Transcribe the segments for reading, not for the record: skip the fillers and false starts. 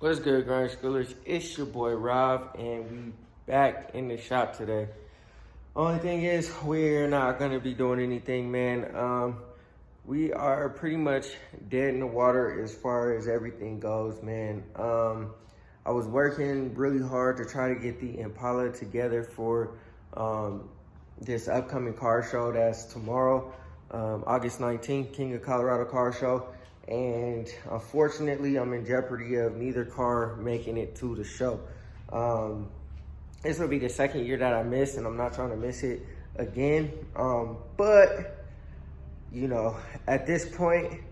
What's good, Grind Schoolers? It's your boy Rob, and we back in the shop today. Only thing is, we're not gonna be doing anything, man. We are pretty much dead in the water as far as everything goes, man. I was working really hard to try to get the Impala together for this upcoming car show that's tomorrow, August 19th, King of Colorado Car Show. And unfortunately, I'm in jeopardy of neither car making it to the show. This will be the second year that I missed, and I'm not trying to miss it again. But, you know, at this point,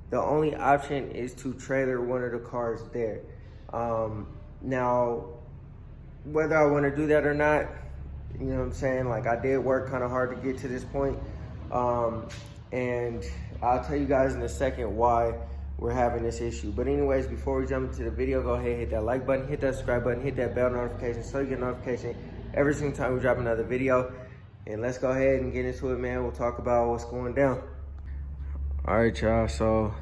the only option is to trailer one of the cars there. Now, whether I want to do that or not, you know what I'm saying? Like, I did work kind of hard to get to this point. And I'll tell you guys in a second why we're having this issue. But anyways, before we jump into the video, go ahead and hit that like button, hit that subscribe button, hit that bell notification so you get a notification every single time we drop another video. And let's go ahead and get into it, man. We'll talk about what's going down. All right, y'all. So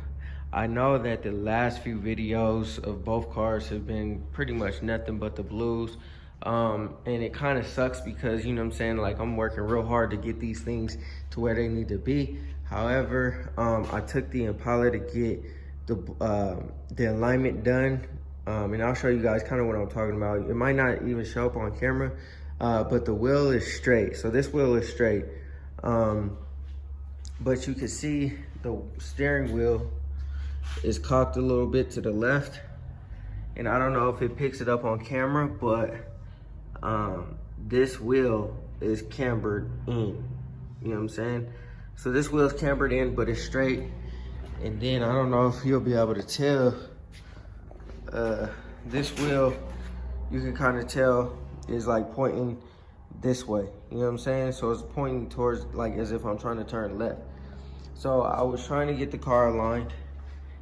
I know that the last few videos of both cars have been pretty much nothing but the blues. And it kind of sucks because, you know what I'm saying, like, I'm working real hard to get these things to where they need to be. However, I took the Impala to get the alignment done, and I'll show you guys kind of what I'm talking about. It might not even show up on camera, but the wheel is straight. So this wheel is straight, but you can see the steering wheel is cocked a little bit to the left, and I don't know if it picks it up on camera, but this wheel is cambered in, you know what I'm saying? So this wheel's cambered in, but it's straight. And then I don't know if you'll be able to tell, this wheel, you can kind of tell is like pointing this way, you know what I'm saying? So it's pointing towards, like, as if I'm trying to turn left. So I was trying to get the car aligned.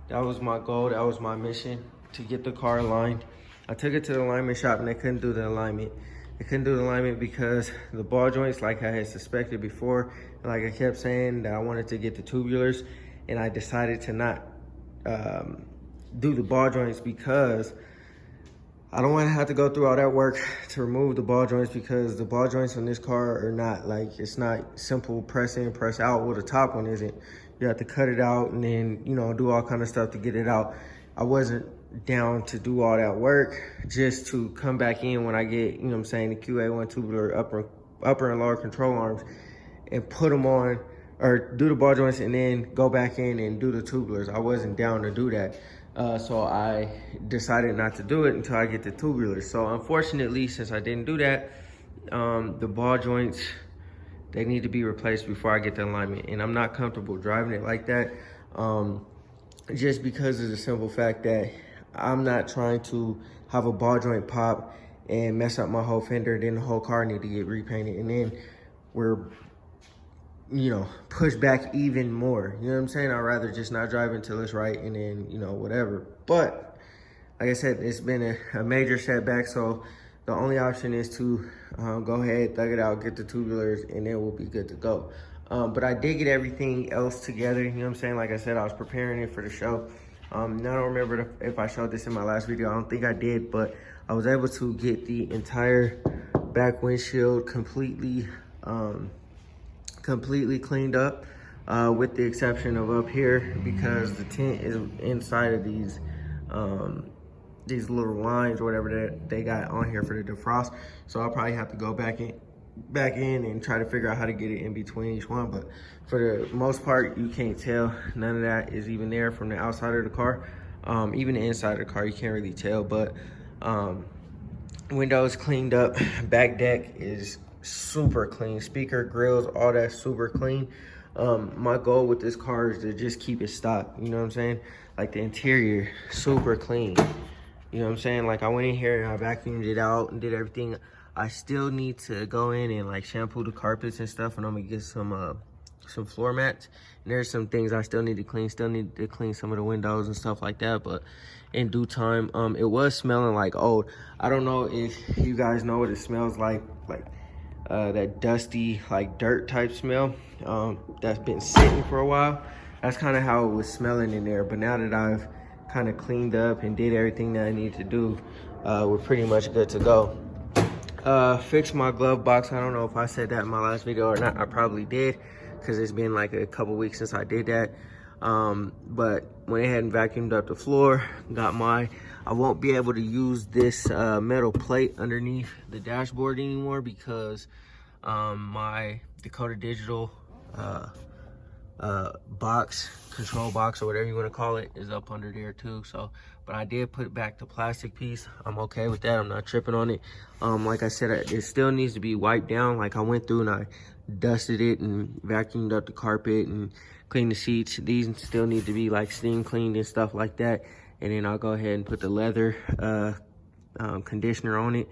That was my goal, that was my mission, to get the car aligned. I took it to the alignment shop and they couldn't do the alignment. They couldn't do the alignment because the ball joints, like I had suspected before, and like I kept saying that I wanted to get the tubulars, and I decided to not do the ball joints because I don't want to have to go through all that work to remove the ball joints, because the ball joints on this car are not, like, it's not simple press in, press out. Well, the top one isn't. You have to cut it out and then, you know, do all kind of stuff to get it out. I wasn't down to do all that work just to come back in when I get, you know what I'm saying, the QA1 tubular upper and lower control arms and put them on, or do the ball joints and then go back in and do the tubulars. I wasn't down to do that. So I decided not to do it until I get the tubulars. So unfortunately, since I didn't do that, the ball joints, they need to be replaced before I get the alignment. And I'm not comfortable driving it like that, just because of the simple fact that I'm not trying to have a ball joint pop and mess up my whole fender. Then the whole car need to get repainted, and then we're, you know, pushed back even more. You know what I'm saying? I'd rather just not drive until it's right, and then, you know, whatever. But like I said, it's been a major setback. So the only option is to go ahead, thug it out, get the tubulars, and then we'll be good to go. But I did get everything else together, you know what I'm saying? Like I said, I was preparing it for the show. Now I don't remember if I showed this in my last video. I don't think I did, but I was able to get the entire back windshield completely cleaned up, with the exception of up here, because the tint is inside of these little lines or whatever that they got on here for the defrost. So I'll probably have to go back in and try to figure out how to get it in between each one. But for the most part, you can't tell. None of that is even there from the outside of the car. Even the inside of the car, you can't really tell. But windows cleaned up, back deck is super clean, speaker, grills, all that super clean. My goal with this car is to just keep it stock, you know what I'm saying? Like, the interior, super clean. You know what I'm saying? Like, I went in here and I vacuumed it out and did everything. I still need to go in and, like, shampoo the carpets and stuff, and I'm gonna get some floor mats. And there's some things I still need to clean. Still need to clean some of the windows and stuff like that, but in due time. It was smelling like old. I don't know if you guys know what it smells like that dusty, like, dirt type smell that's been sitting for a while. That's kind of how it was smelling in there. But now that I've kind of cleaned up and did everything that I need to do, we're pretty much good to go. Fixed my glove box. I don't know if I said that in my last video or not. I probably did, because it's been like a couple weeks since I did that. But went ahead and vacuumed up the floor, I won't be able to use this metal plate underneath the dashboard anymore, because my Dakota Digital control box, or whatever you want to call it, is up under there too. So, but I did put back the plastic piece. I'm okay with that. I'm not tripping on it. Like I said, it still needs to be wiped down. Like, I went through and I dusted it and vacuumed up the carpet and cleaned the seats. These still need to be like steam cleaned and stuff like that. And then I'll go ahead and put the leather conditioner on it,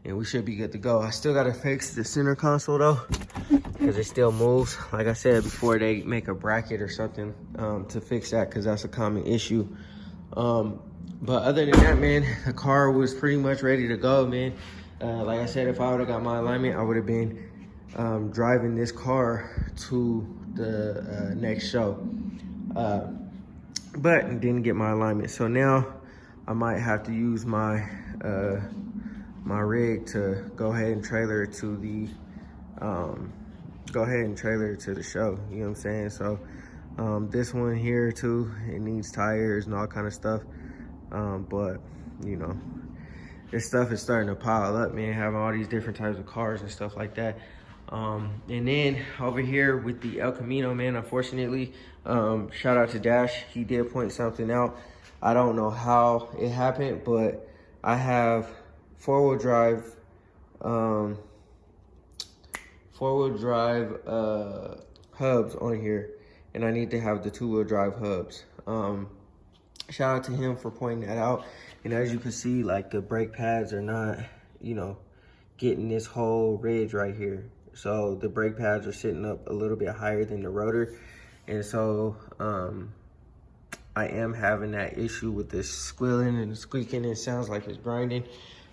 and we should be good to go. I still gotta fix the center console though, because it still moves. Like I said before, they make a bracket or something to fix that, because that's a common issue. But other than that, man, the car was pretty much ready to go, man. Like I said, if I would have got my alignment, I would have been driving this car to the next show. But didn't get my alignment, so now I might have to use my my rig to go ahead and trailer it to the show. You know what I'm saying? So this one here too, it needs tires and all kind of stuff. But you know, this stuff is starting to pile up, man, having all these different types of cars and stuff like that. And then over here with the El Camino, man, unfortunately, shout out to Dash, he did point something out. I don't know how it happened, but I have four-wheel drive hubs on here, and I need to have the two-wheel drive hubs. Shout out to him for pointing that out. And as you can see, like, the brake pads are not, you know, getting this whole ridge right here. So the brake pads are sitting up a little bit higher than the rotor. And so I am having that issue with this squealing and squeaking. It sounds like it's grinding.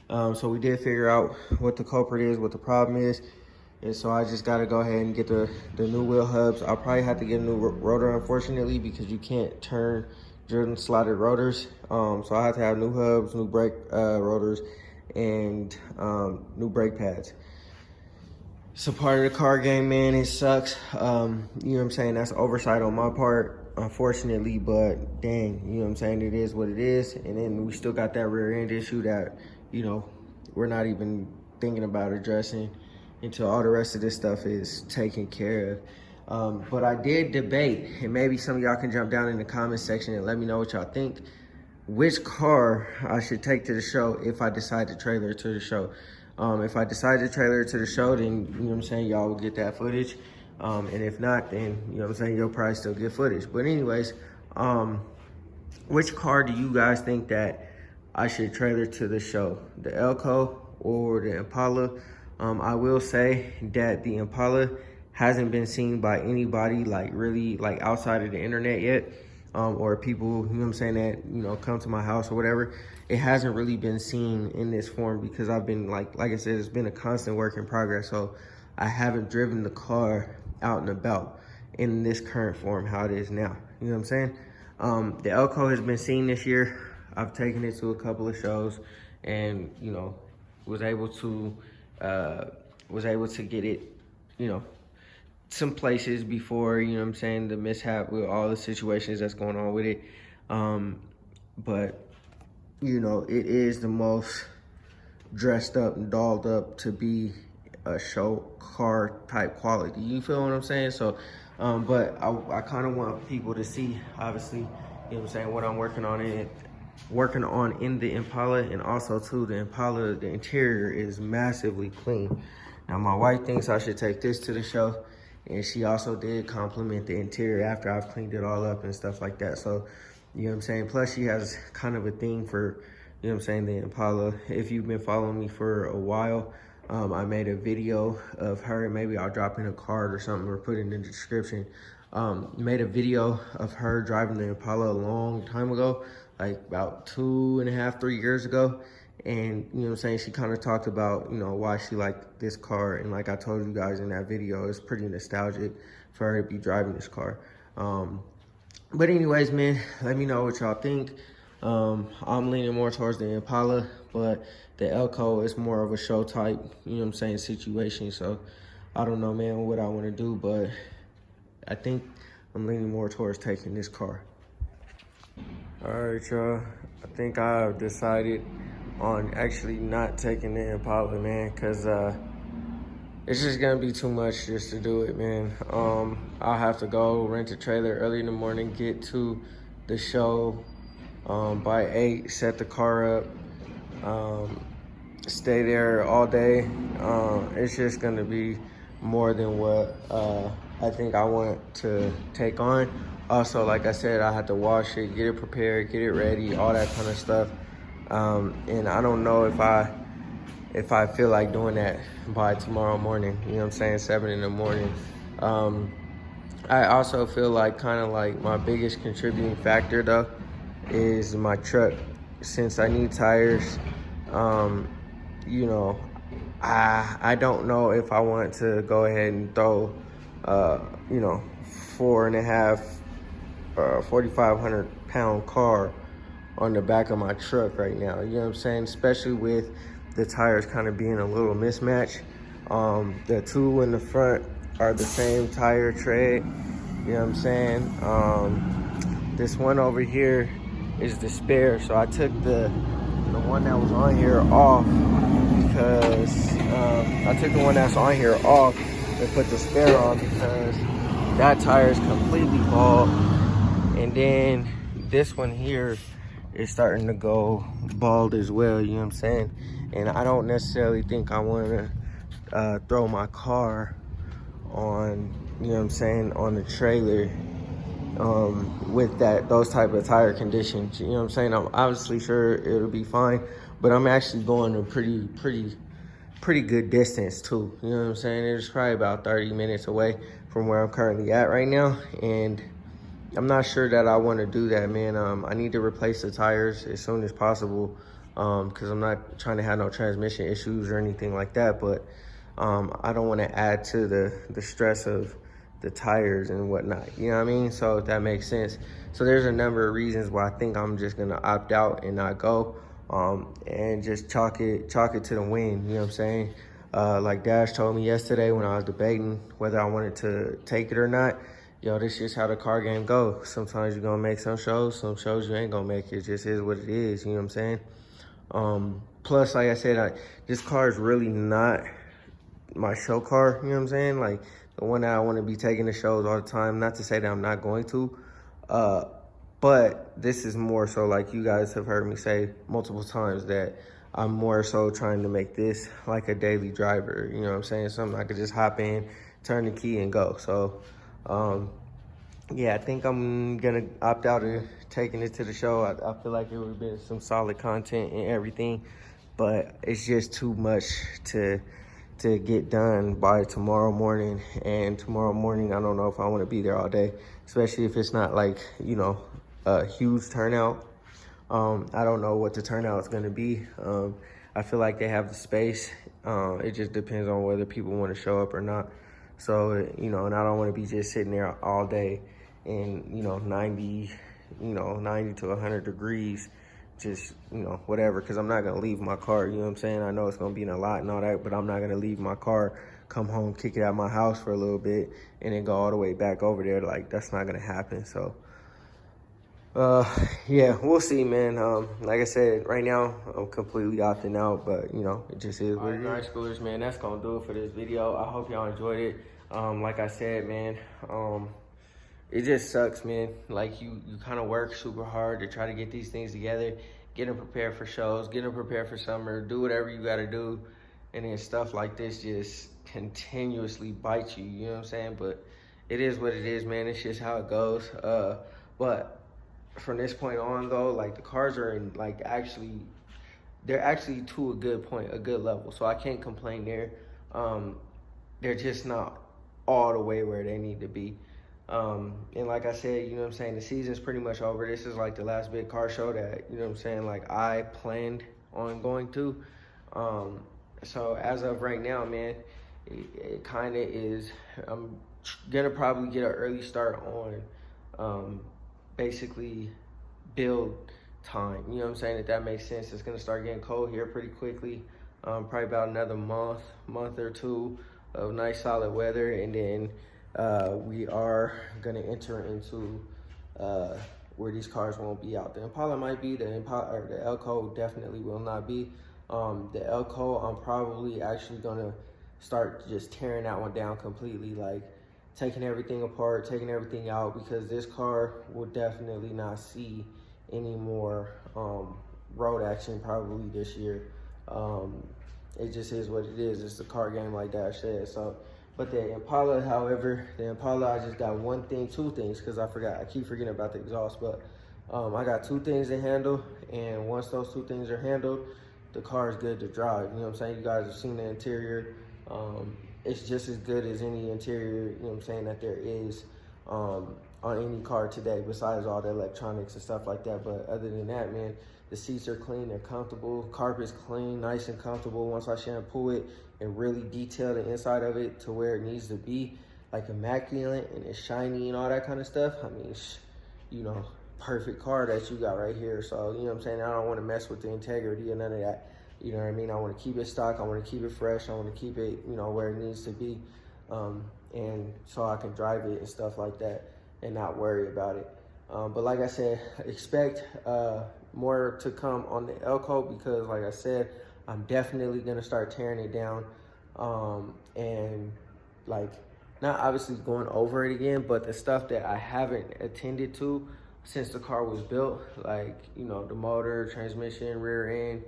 So we did figure out what the culprit is, what the problem is. And so I just got to go ahead and get the new wheel hubs. I'll probably have to get a new rotor, unfortunately, because you can't turn driven slotted rotors. So I have to have new hubs, new brake rotors, and new brake pads. It's a part of the car game, man. It sucks. You know what I'm saying? That's oversight on my part, unfortunately, but dang, you know what I'm saying? It is what it is. And then we still got that rear end issue that, you know, we're not even thinking about addressing until all the rest of this stuff is taken care of. But I did debate, and maybe some of y'all can jump down in the comment section and let me know what y'all think, which car I should take to the show if I decide to trailer it to the show. If I decide to trailer it to the show, then, you know what I'm saying, y'all will get that footage. And if not, then, you know what I'm saying, you'll probably still get footage. But anyways, which car do you guys think that I should trailer to the show? The Elko or the Impala? I will say that the Impala hasn't been seen by anybody, like, really, like, outside of the internet yet. Or people, you know what I'm saying, that, you know, come to my house or whatever. It hasn't really been seen in this form because I've been, like I said, it's been a constant work in progress. So I haven't driven the car out and about in this current form, how it is now. You know what I'm saying? The Elko has been seen this year. I've taken it to a couple of shows and, you know, was able to get it, you know, some places before, you know what I'm saying, the mishap with all the situations that's going on with it. But, you know, it is the most dressed up and dolled up to be a show car type quality. You feel what I'm saying? So, but I kind of want people to see, obviously, you know what I'm saying, what I'm working on in the Impala. And also too, the Impala, the interior is massively clean. Now my wife thinks I should take this to the show, and she also did compliment the interior after I've cleaned it all up and stuff like that. So, you know what I'm saying? Plus, she has kind of a thing for, you know what I'm saying, the Impala. If you've been following me for a while, I made a video of her. Maybe I'll drop in a card or something or put it in the description. Made a video of her driving the Impala a long time ago, like about 2.5, 3 years ago. And, you know what I'm saying, she kind of talked about, you know, why she liked this car. And like I told you guys in that video, it's pretty nostalgic for her to be driving this car. But anyways, man, let me know what y'all think. I'm leaning more towards the Impala, but the Elko is more of a show type, you know what I'm saying, situation. So I don't know, man, what I want to do, but I think I'm leaning more towards taking this car. All right, y'all. I think I've decided on actually not taking the Impala, man, because it's just gonna be too much just to do it, man. I'll have to go rent a trailer early in the morning, get to the show by 8, set the car up, stay there all day. It's just gonna be more than what I think I want to take on. Also, like I said, I had to wash it, get it prepared, get it ready, all that kind of stuff. And I don't know if I feel like doing that by tomorrow morning, you know what I'm saying, 7 in the morning. I also feel like kind of like my biggest contributing factor though is my truck. Since I need tires, you know, I don't know if I want to go ahead and throw, you know, 4,500 pound car on the back of my truck right now. You know what I'm saying? Especially with the tires kind of being a little mismatched. The two in the front are the same tire tread. You know what I'm saying? This one over here is the spare. So I took the one that was on here off because I took the one that's on here off and put the spare on because that tire is completely bald. And then this one here is starting to go bald as well, you know what I'm saying? And I don't necessarily think I want to throw my car on, you know what I'm saying, on the trailer with those type of tire conditions. You know what I'm saying? I'm obviously sure it'll be fine, but I'm actually going a pretty good distance too. You know what I'm saying? It's probably about 30 minutes away from where I'm currently at right now, and I'm not sure that I want to do that, man. I need to replace the tires as soon as possible because I'm not trying to have no transmission issues or anything like that, but I don't want to add to the stress of the tires and whatnot, you know what I mean? So if that makes sense. So there's a number of reasons why I think I'm just gonna opt out and not go and just chalk it to the wind, you know what I'm saying? Like Dash told me yesterday when I was debating whether I wanted to take it or not, yo, this is just how the car game goes. Sometimes you're gonna make some shows you ain't gonna make. It just is what it is, you know what I'm saying? Plus, like I said, this car is really not my show car, you know what I'm saying? Like the one that I want to be taking to shows all the time. Not to say that I'm not going to, but this is more so, like you guys have heard me say multiple times, that I'm more so trying to make this like a daily driver, you know what I'm saying? Something I could just hop in, turn the key and go. So, yeah, I think I'm gonna opt out of taking it to the show. I feel like it would have been some solid content and everything, but it's just too much to get done by tomorrow morning. And tomorrow morning, I don't know if I want to be there all day, especially if it's not like, you know, a huge turnout. I don't know what the turnout is going to be. I feel like they have the space. It just depends on whether people want to show up or not. So, you know, and I don't want to be just sitting there all day in, you know, 90 to 100 degrees, just, you know, whatever, because I'm not going to leave my car, you know what I'm saying? I know it's going to be in a lot and all that, but I'm not going to leave my car, come home, kick it out of my house for a little bit, and then go all the way back over there. Like, that's not going to happen. So, yeah, we'll see, man. Like I said, right now, I'm completely opting out, but, you know, it just is what it is. All right, schoolers, man, that's going to do it for this video. I hope y'all enjoyed it. Like I said, man, it just sucks, man. Like, you kind of work super hard to try to get these things together, get them prepared for shows, get them prepared for summer, do whatever you got to do, and then stuff like this just continuously bites you, you know what I'm saying? But it is what it is, man. It's just how it goes. But from this point on, though, like, the cars are in, like, they're actually to a good point, a good level. So I can't complain there. They're just not all the way where they need to be. And like I said, you know what I'm saying, the season's pretty much over. This is like the last big car show that, you know what I'm saying, like I planned on going to. So as of right now, man, it kind of is. I'm gonna probably get an early start on basically build time. You know what I'm saying? If that makes sense. It's gonna start getting cold here pretty quickly. Probably about another month or two of nice solid weather, and then we are gonna enter into where these cars won't be out. The Impala might be, the Impala or the Elko definitely will not be. The Elko, I'm probably actually gonna start just tearing that one down completely, like taking everything apart, taking everything out, because this car will definitely not see any more road action probably this year. It just is what it is. It's a car game, like Dash said. So, but the Impala, however, the Impala, I just got two things, because I keep forgetting about the exhaust, but I got two things to handle, and once those two things are handled, the car is good to drive. You know what I'm saying? You guys have seen the interior. It's just as good as any interior, you know what I'm saying, that there is on any car today, besides all the electronics and stuff like that. But other than that, man, the seats are clean, they're comfortable, carpet's clean, nice and comfortable. Once I shampoo it and really detail the inside of it to where it needs to be, like immaculate, and it's shiny and all that kind of stuff, I mean, you know, perfect car that you got right here. So, you know what I'm saying, I don't want to mess with the integrity or none of that. You know what I mean? I want to keep it stock, I want to keep it fresh, I want to keep it, you know, where it needs to be, and so I can drive it and stuff like that and not worry about it. But like I said, expect more to come on the Elko, because like I said, I'm definitely going to start tearing it down, and like not obviously going over it again, but the stuff that I haven't attended to since the car was built, like, you know, the motor, transmission, rear end,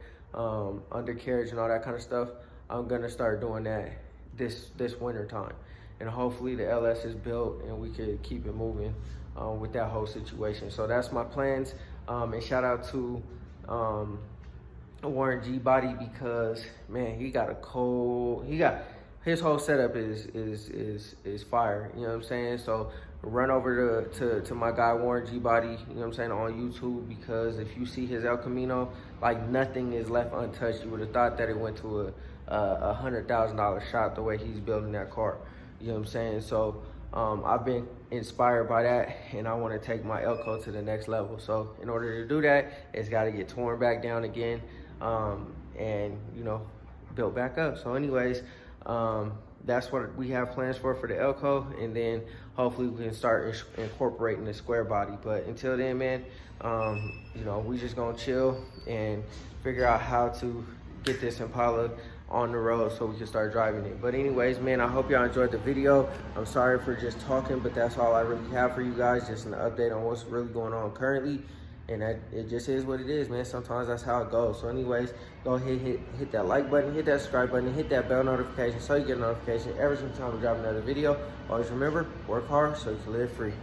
undercarriage and all that kind of stuff, I'm gonna start doing that this winter time, and hopefully the LS is built and we could keep it moving with that whole situation. So that's my plans. And shout out to Warren G Body, because man, he got his whole setup is fire. You know what I'm saying? So run over to my guy Warren G Body, you know what I'm saying, on YouTube, because if you see his El Camino, like nothing is left untouched. You would have thought that it went to a $100,000 shop the way he's building that car. You know what I'm saying? So I've been inspired by that, and I want to take my Elko to the next level. So in order to do that, it's got to get torn back down again, and, you know, built back up. So anyways, that's what we have plans for the Elko, and then hopefully we can start incorporating the square body. But until then, man, you know, we just gonna chill and figure out how to get this Impala on the road so we can start driving it. But anyways, man, I hope y'all enjoyed the video. I'm sorry for just talking, but that's all I really have for you guys, just an update on what's really going on currently. And that, it just is what it is, man. Sometimes that's how it goes. So anyways, go ahead, hit that like button, hit that subscribe button, hit that bell notification so you get a notification every single time we drop another video. Always remember, work hard so you can live free.